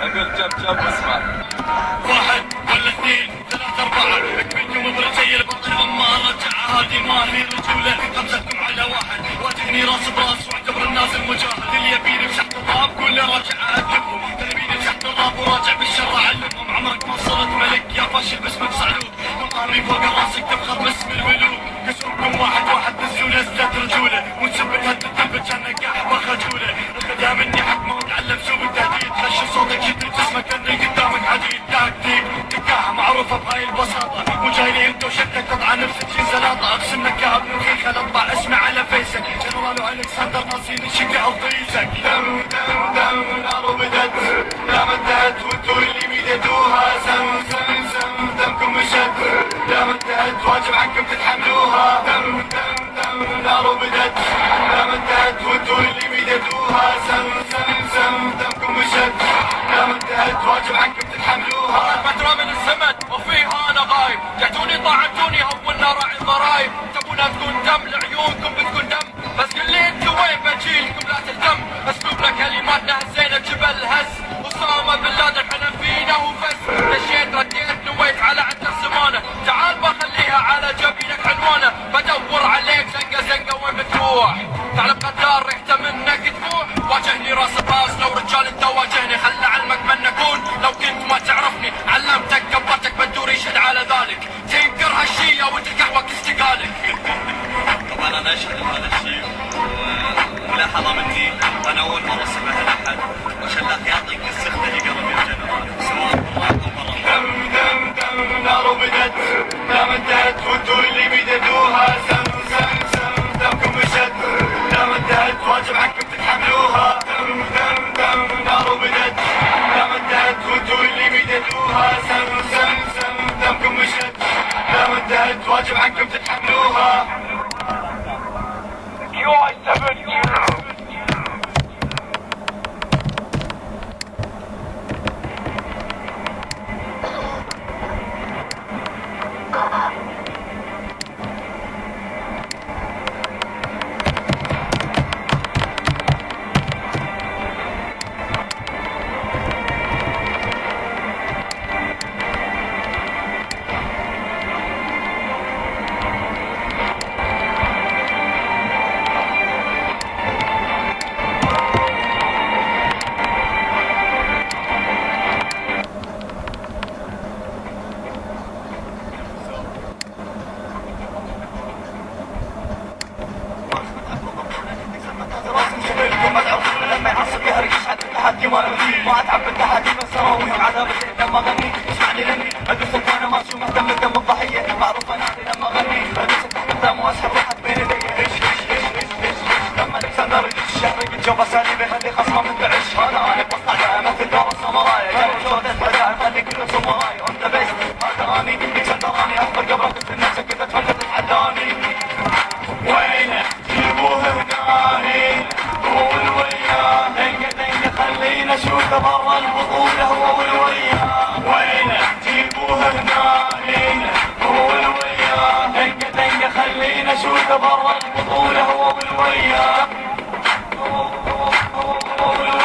اقول جنب اسمع. واحد ولا اثنين ثلاثة أربعة اكملكم برجيل بطلهم ما رجع هذه ما هي رجولة. خمسكم على واحد واجهني راس براس واعتبر الناس المجاهد اللي يبيني بشحط الراب كله راجع أهدفهم. تبيني بشحط الراب وراجع بالشر أعلمهم. عمرك ما صرت ملك يا فاشل باسمك صعلوك. نطاري فوق راسك تفخر باسم الملوك. كسركم واحد واحد نزلوا ستة رجولة ونسبت هالتنبت كأنك قاح بخجولة. القدام مني حكمه وتعلم سوق التهديد. خش صوتك يدل جسمك كأنه الكسندر ناسين شقع وطيسك. دم دم دم نار وبدت لا مدت وانتو اللي ميدتوها. سم سم سم دمكم مشت لا مدت واجب عنكم تتحملوها. دم دم دم نار وبدت لا مدت وانتو اللي ميدتوها. سم سم سم دمكم مشت لا مدت واجب عنكم تتحملوها. فترة من الزمن وفيها انا غايب، جعتوني طاعنتوني هولنا راعي الضرايب. تبونا تكون دم لعيونكم بتكون دم، بس قل لي انتو وين بجيلكم لا تهتم. اسلوبنا كلماتنا هزينا الجبل هز، اسامة بن لادن حنا فينا وفز. دشيت رديت نويت على عد الزمانة، تعال بخليها على جبينك عنوانه. بدور عليك زنقة زنقة وين بتروح، تعلم قدار ريحته منك تفوح. واجهني راس براس لو رجال انت واجهني، خل علمك من اكون لو كنت ما تعرفني. علمتك كبرتك بدور يشهد على ذلك، تنكر هالشي او انت قهوة استقالك. طبعا انا اشهد بهذا الشيء، وملاحظة مني انا اول مرة سمعها لاحد وشلاك يعطيك السخنة لقلب الجنرال سواء برا او برا. دم دم دم نار وبدت لا مدت وانتو اللي بيدتوها. سم سم سم دمكم مشت لا مدت واجب عنكم تتحملوها. دم دم دم نار وبدت لا مدت وانتو اللي بيدتوها. سم سم سم دمكم مشت لا مدت واجب عنكم تتحملوها. ما اتعب بالتحدي من سراوي عذاب الليل لما اغني اسمعني لاني ادوس وانا ماشي ومهتم بدم الضحيه. معروف انا لما اغني ادوس قدام واسحب واحد بين يدي. ايش ايش ايش ايش ايش لما الكسندر يدش الشهر يجوب اساليبي خلي خصمه منتعش. انا بصنع مثل دور الساموراي جرب جودة بدائع خلي كله ساموراي. اون ذا بيست هذا اني كسندراني اخبر قبل قلت لنفسك كذا تفكر تتحداني. وينه جيبوه هناني هو الوياه دنقه دنقه خلينا نشوفه برا البطولة هو والوياه. وينه جيبوه هناني هو الوياه دنقه دنقه خلينا نشوفه برا البطولة هو والوياه. هو والوياه.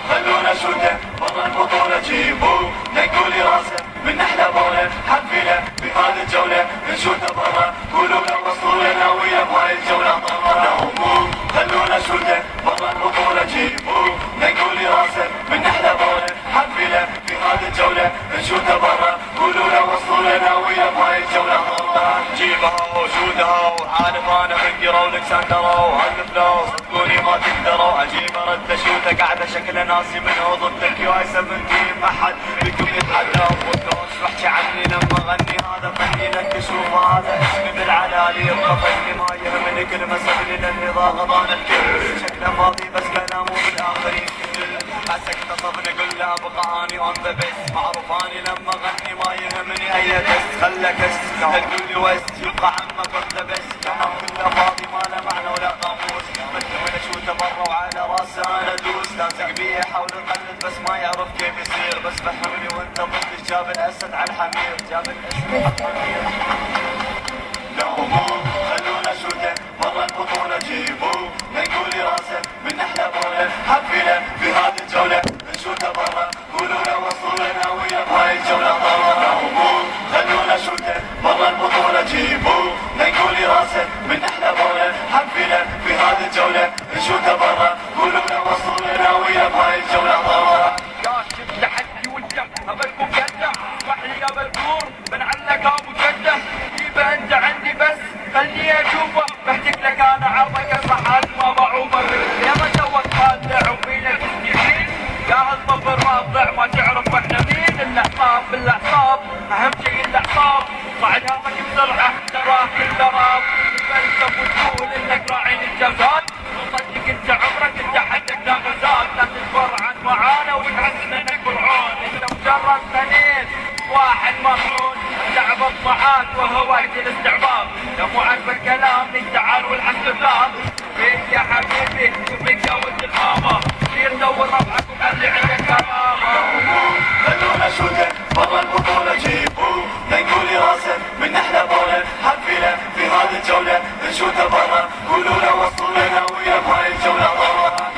خلونا شوته برا البطولة جيبوه نقولي راسه من احلى بولة حفيله بهذه الجولة نشوته برا قولوا له وصلوا ويا بهاي الجولة طلعوا. خلونا شوته برا البطولة جيبوه نقولي راسه من احلى بولة حفيله بهذه الجولة نشوته برا قولوا له وصلوا ويا بهاي الجولة طلعوا. جيبها وشوتها وعارف انا من قروا الكسندرا وهالفلو صدقوني ما تقدروا. اجيب ارد اشوته قاعده شكله ناسي من ضدك يا 17 ما حد فيكم يتحدى. وكوش بحكي عني لما اغني هذا فني لك شوف هذا اسمي بالعلالي يبقى فني ما يهمني كلمه سبلي لاني ضاغط انا الكل. شكله فاضي بس كلامه بالاخر يمكن حسك تصفني قل لا بقى اني اون ذا بيست. معروف اني لما اغني ما يهمني اي تست. خلك است تقولي وست يبقى عمك اون ذا بيست. كلام كله فاضي ما له معنى ولا قاموس. متى اشوته برا وعلى راسه انا ادوس. لازق بيه احاول اقلد بس ما يعرف كيف يصير. بس فهمني وانت ضدي جاب الاسد على الحمير جاب الاسد على الحمير. لوموه خلونا شوته برا البطولة جيبوه نقولي راسه من احلى بولة حفيله في هذه الجولة نشوته برا قولوا له وصلوا لنا ويا بهاي الجولة طلعوا. لوموه خلونا شوته برا البطولة جيبوه نقولي راسه خلني اشوفه بحكيك لك انا عرضك الصحات ما بعوبك يا ما سوت خالع وفينا تستحيل جاهز طب الرافع ما تعرف احنا مين الاعصاب بالاعصاب اهم شيء الاعصاب صعد هامك بسرعه تراك الدراب تتفلسف وتقول انك راعي الجزات وصدق انت عمرك انت حدك ناقصات لا تتفرعن معانا وتحسن انك فرعون انت مجرد ثنين واحد مخلون تعبط معاك وهواية الاستعباط لو مو عاجبك كلامي تعال والحسبات فيك يا حبيبي شوفك جوز الماما سير دور ربعك وخلي عندك كرامة خلونا شوتر برا البطولة جيبوا نقولي راسه من احلى بولة حفيلة في هذه الجولة نشوته برا قولوا له وصلوا لنا ويا بهاي الجولة ضرا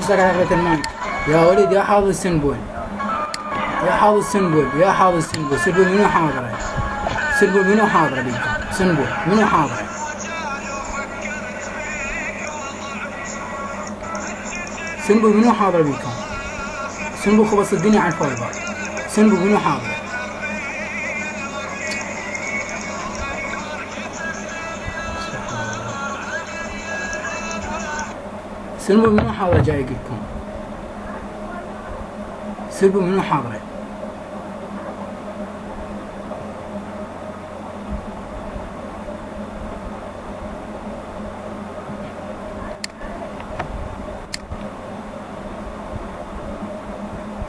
مسك حلقة الماي يا وليد يا حافظ سنبول يا حافظ سنبول يا حافظ سنبول سنبول منو حاضره سنبول منو حاضره بيكم سنبول منو حاضره سنبول منو حاضره بيكم سنبول خبص الدنيا على الفايبر سنبول منو حاضره سنبول منو حاضره جاي يقولكم سنبول منو حاضره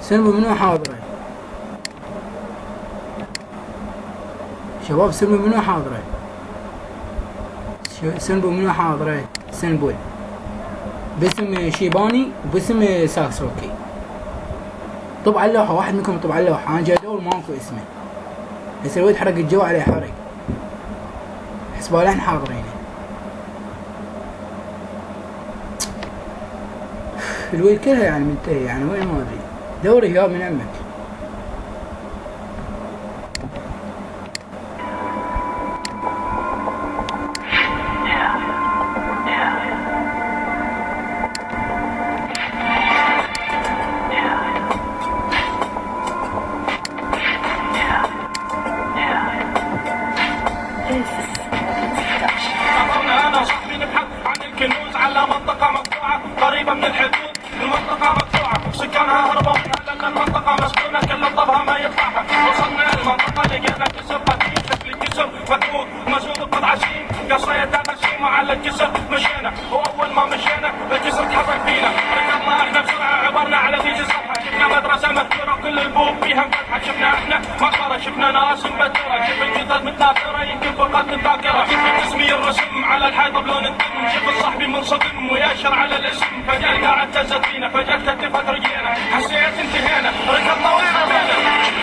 سنبول منو حاضره شباب سنبول منو حاضره سنبول منو حاضره سنبول باسم شيباني وباسم ساكسوكي طب على اللوحة واحد منكم طب على اللوحة انا جاي ادور ماكو اسمه هسه الويد حرق الجو عليه حرق حسبالي احنا حاضرين الويد كلها يعني منتهي يعني وين ما ادري دوري يا من عمك انا وصاحبي نبحث عن الكنوز على منطقة مقطوعة قريبة من الحدود المنطقة مقطوعة سكانها هربوا منها لأن المنطقة مسكونة كل طبها ما يطلعها وصلنا المنطقة لقينا جسر قديم شكل الجسر مدموج مزود بقطع عشيم قصرية غشيمة على الجسر مشينا وأول ما مشينا الجسر تحرك فينا ركضنا احنا بسرعة عبرنا على ذي جسرها شفنا مدرسة مذكورة كل البوب فيها مفتحة شفنا احنا مقبرة شفنا ناس مبترة شفنا الجثث متناثرة يمكن فقدت الذاكرة شفنا اسمي الرسم على الحيط بلون الدم شفت صاحبي منصدم وياشر على الاسم فجأة قاعد تهزت فينا فجأة كتفت رجلينا حسيت انتهينا ركضنا وخفينا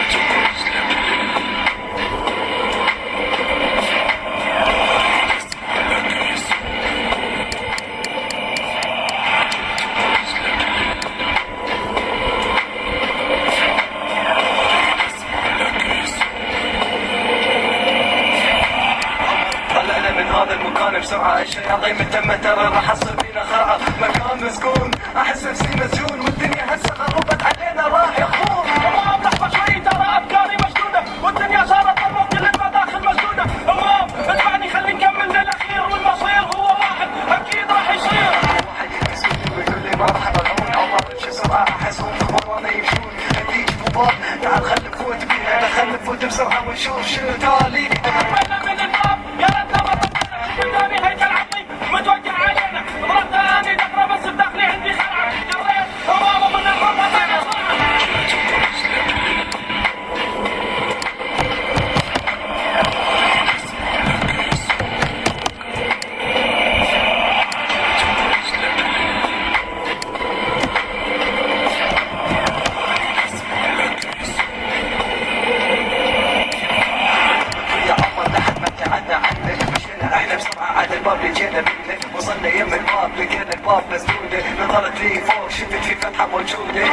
بسرعة الشياطين متمة ترى راح اصير فينا خرعة مكان مسكون احس نفسي مسجون والدنيا هسه غربت علينا راح يخون امام لحظة شوي ترى افكاري مشدودة والدنيا صارت ترمط كل المداخل مسدودة امام ادفعني خلي نكمل للاخير والمصير هو واحد اكيد راح يصير واحد يسكت ويقول لي مرحبا العون عمر امشي بسرعة احسهم ورانا يمشون اديك فضال تعال خلي نفوت بيها خلي نفوت بسرعة ونشوف شنو تالي من الباب يا ريت قدامي هيكل عظيم متوقع علينا ضربت اني دقره بس بداخلي عندي خلعه جريت امامه من الربع بين وصلنا يم الباب لقينا الباب مسدودة نظرت لي فوق شفت في فتحة موجودة